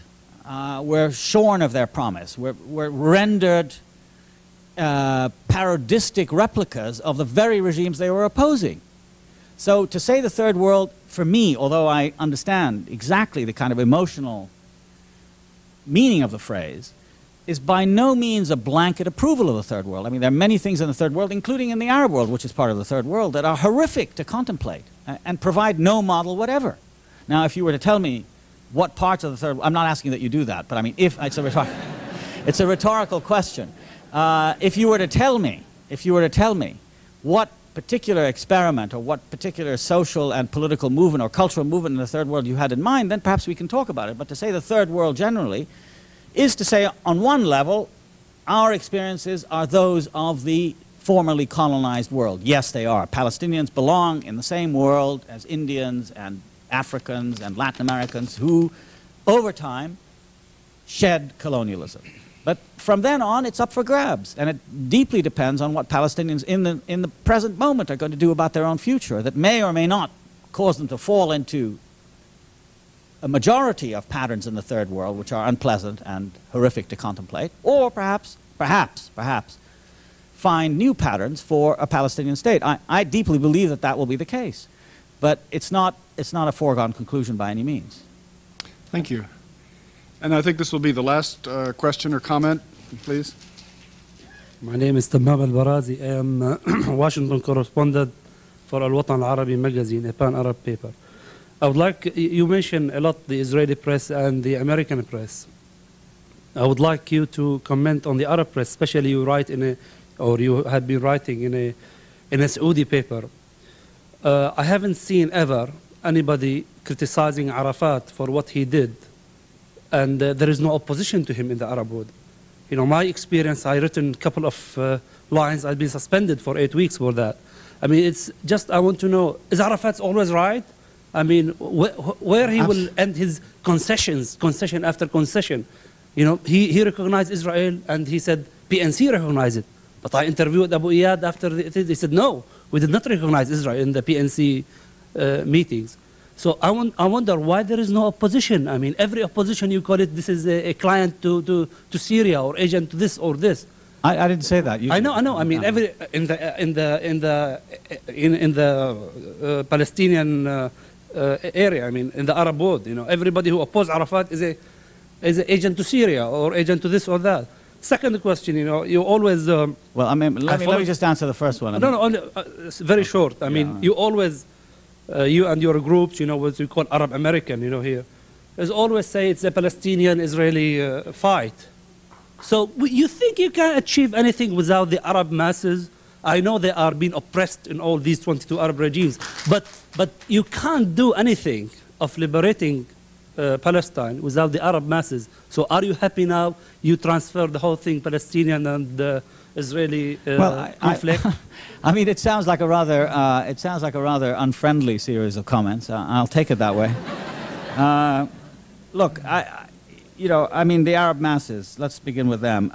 were shorn of their promise, were rendered parodistic replicas of the very regimes they were opposing. So to say the third world, for me, although I understand exactly the kind of emotional meaning of the phrase, is by no means a blanket approval of the third world. I mean, there are many things in the third world, including in the Arab world, which is part of the third world, that are horrific to contemplate and provide no model whatever. Now, if you were to tell me what parts of the third world, I'm not asking that you do that, but I mean, if it's a rhetorical question. If you were to tell me what particular experiment or what particular social and political movement or cultural movement in the third world you had in mind, then perhaps we can talk about it. But to say the third world generally is to say, on one level, our experiences are those of the formerly colonized world. Yes, they are. Palestinians belong in the same world as Indians and Africans and Latin Americans who, over time, shed colonialism. But from then on, it's up for grabs, and it deeply depends on what Palestinians in the present moment are going to do about their own future that may or may not cause them to fall into a majority of patterns in the third world which are unpleasant and horrific to contemplate, or perhaps find new patterns for a Palestinian state. I deeply believe that that will be the case, but it's not a foregone conclusion by any means. Thank you. And I think this will be the last question or comment, please. My name is Tamam Al-Barazi. I am Washington correspondent for Al-Watan Al-Arabi magazine, a pan-Arab paper. I would like, you mentioned a lot the Israeli press and the American press. I would like you to comment on the Arab press, especially you write you have been writing in a Saudi paper. I haven't seen ever anybody criticizing Arafat for what he did, and there is no opposition to him in the Arab world. You know, my experience, I written a couple of lines, I've been suspended for 8 weeks for that. I mean, it's just, I want to know, is Arafat always right? I mean, where he will end his concession after concession. You know, he recognized Israel and he said, PNC recognized it. But I interviewed Abu Iyad after he said, no, we did not recognize Israel in the PNC meetings. So I wonder why there is no opposition. I mean, every opposition you call it, this is a client to Syria or agent to this or this. I didn't say that. I know. I mean, every in the Palestinian area. I mean, in the Arab world, you know, everybody who opposes Arafat is an agent to Syria or agent to this or that. Second question, you know, you always. Well, I mean, let me just answer the first one. No, it's very short. I mean, you always, you and your groups, you know, what we call Arab American, you know, here, is always say it's a Palestinian-Israeli fight. So you think you can achieve anything without the Arab masses? I know they are being oppressed in all these 22 Arab regimes, but you can't do anything of liberating Palestine without the Arab masses. So are you happy now you transfer the whole thing, Palestinian and Israeli conflict? I mean, it sounds like a rather unfriendly series of comments. I'll take it that way. Look, you know, I mean, the Arab masses. Let's begin with them.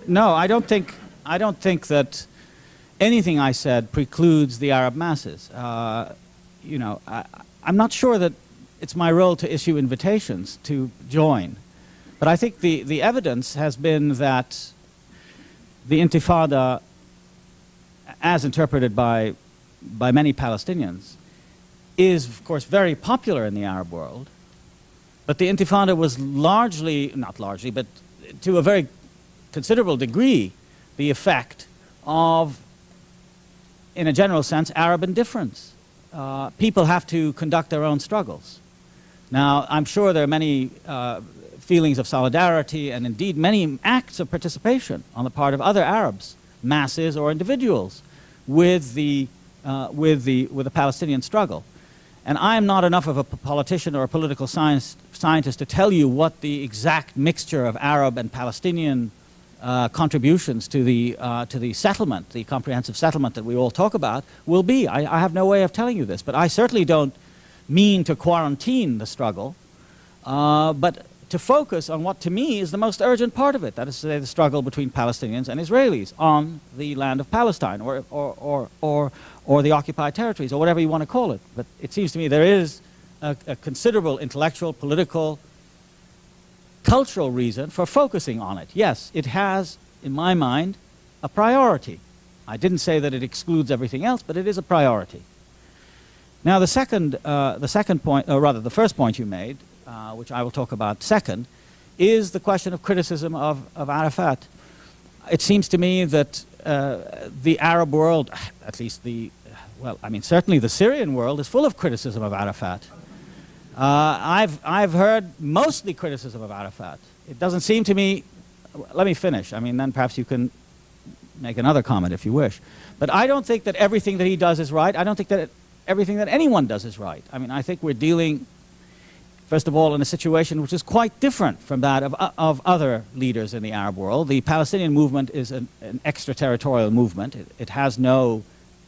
No, I don't think that anything I said precludes the Arab masses. You know, I'm not sure that it's my role to issue invitations to join, but I think the evidence has been that the Intifada, as interpreted by many Palestinians, is of course very popular in the Arab world. But the Intifada was not largely, but to a very considerable degree, the effect of, in a general sense, Arab indifference. People have to conduct their own struggles. Now, I'm sure there are many feelings of solidarity and indeed many acts of participation on the part of other Arabs, masses or individuals, with the Palestinian struggle. And I am not enough of a politician or a political scientist to tell you what the exact mixture of Arab and Palestinian contributions to the settlement, the comprehensive settlement that we all talk about, will be. I have no way of telling you this, but I certainly don't mean to quarantine the struggle, but to focus on what to me is the most urgent part of it, that is to say the struggle between Palestinians and Israelis on the land of Palestine or the occupied territories, or whatever you want to call it. But it seems to me there is a considerable intellectual, political, cultural reason for focusing on it. Yes, it has, in my mind, a priority. I didn't say that it excludes everything else, but it is a priority. Now, the first point you made, which I will talk about second, is the question of criticism of Arafat. It seems to me that the Arab world, at least certainly the Syrian world, is full of criticism of Arafat. I've heard mostly criticism of Arafat. It doesn't seem to me, let me finish, then perhaps you can make another comment if you wish. But I don't think that everything that he does is right. I don't think that everything that anyone does is right. I think we're dealing, first of all, in a situation which is quite different from that of other leaders in the Arab world. The Palestinian movement is an extraterritorial movement. It has no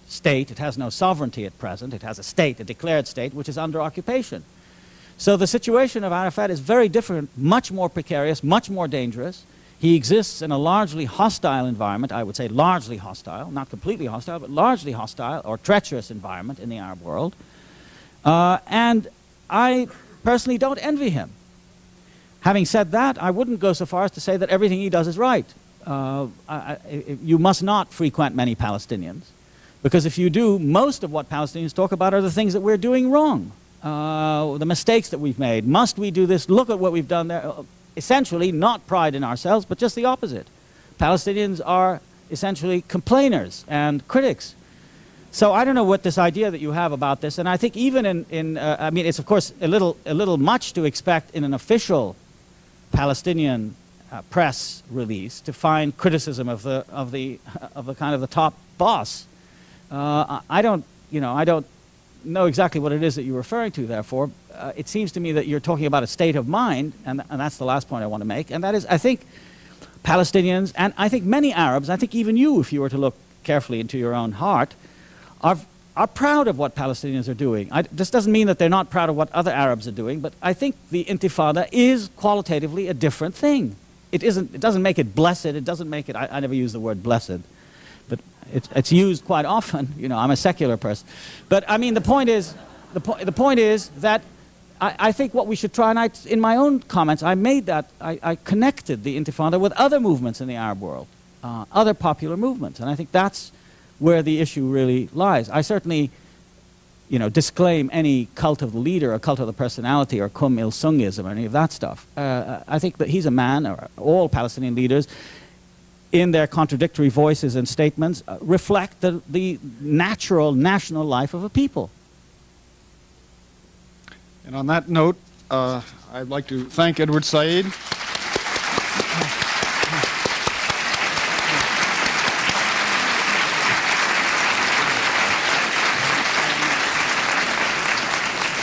state, it has no sovereignty at present. It has a state, a declared state, which is under occupation. So the situation of Arafat is very different, much more precarious, much more dangerous. He exists in a largely hostile environment, I would say largely hostile, not completely hostile, but largely hostile or treacherous environment in the Arab world. And I personally don't envy him. Having said that, I wouldn't go so far as to say that everything he does is right. You must not frequent many Palestinians, because if you do, most of what Palestinians talk about are the things that we're doing wrong, the mistakes that we've made. Must we do this? Look at what we've done there. Essentially, not pride in ourselves, but just the opposite. Palestinians are essentially complainers and critics. So I don't know what this idea that you have about this, and I think even it's of course a little much to expect in an official Palestinian press release to find criticism of the kind of the top boss. I don't know exactly what it is that you're referring to. Therefore, it seems to me that you're talking about a state of mind, and that's the last point I want to make, and that is, I think Palestinians, and I think many Arabs, I think even you, if you were to look carefully into your own heart, are proud of what Palestinians are doing. This doesn't mean that they're not proud of what other Arabs are doing, but I think the Intifada is qualitatively a different thing. It doesn't make it blessed. It doesn't make it. I never use the word blessed, but it's used quite often. I'm a secular person, but the point is that I think what we should try, and in my own comments I made that I connected the Intifada with other movements in the Arab world, other popular movements, and I think that's where the issue really lies. I certainly, disclaim any cult of the leader or cult of the personality or kum il-sungism or any of that stuff. I think that he's a man, or all Palestinian leaders, in their contradictory voices and statements, reflect the natural national life of a people. And on that note, I'd like to thank Idwārd Saʿīd.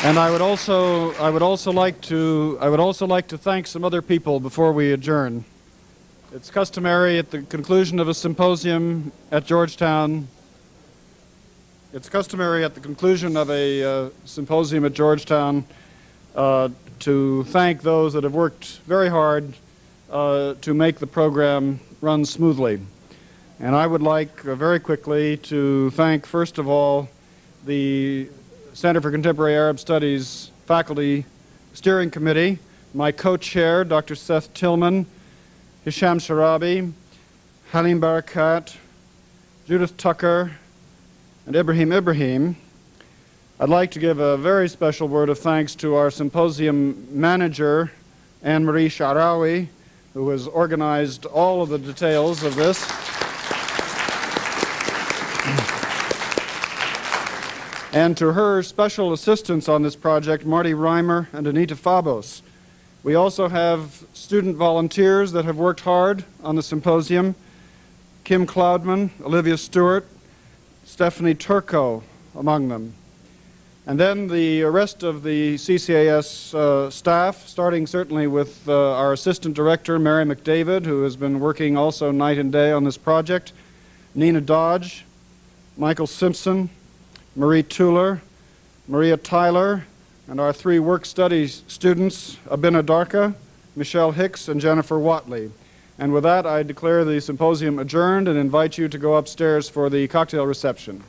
And I would also like to thank some other people before we adjourn. It's customary at the conclusion of a symposium at Georgetown. It's customary at the conclusion of a symposium at Georgetown to thank those that have worked very hard to make the program run smoothly. And I would like very quickly to thank, first of all, the Center for Contemporary Arab Studies Faculty Steering Committee, my co-chair, Dr. Seth Tillman, Hisham Sharabi, Halim Barakat, Judith Tucker, and Ibrahim. I'd like to give a very special word of thanks to our symposium manager, Anne-Marie Sharawi, who has organized all of the details of this. And to her special assistants on this project, Marty Reimer and Anita Fabos. We also have student volunteers that have worked hard on the symposium: Kim Cloudman, Olivia Stewart, Stephanie Turco among them. And then the rest of the CCAS staff, starting certainly with our Assistant Director, Mary McDavid, who has been working also night and day on this project, Nina Dodge, Michael Simpson, Marie Tuller, Maria Tyler, and our 3 work studies students, Abina Darka, Michelle Hicks, and Jennifer Watley. And with that, I declare the symposium adjourned and invite you to go upstairs for the cocktail reception.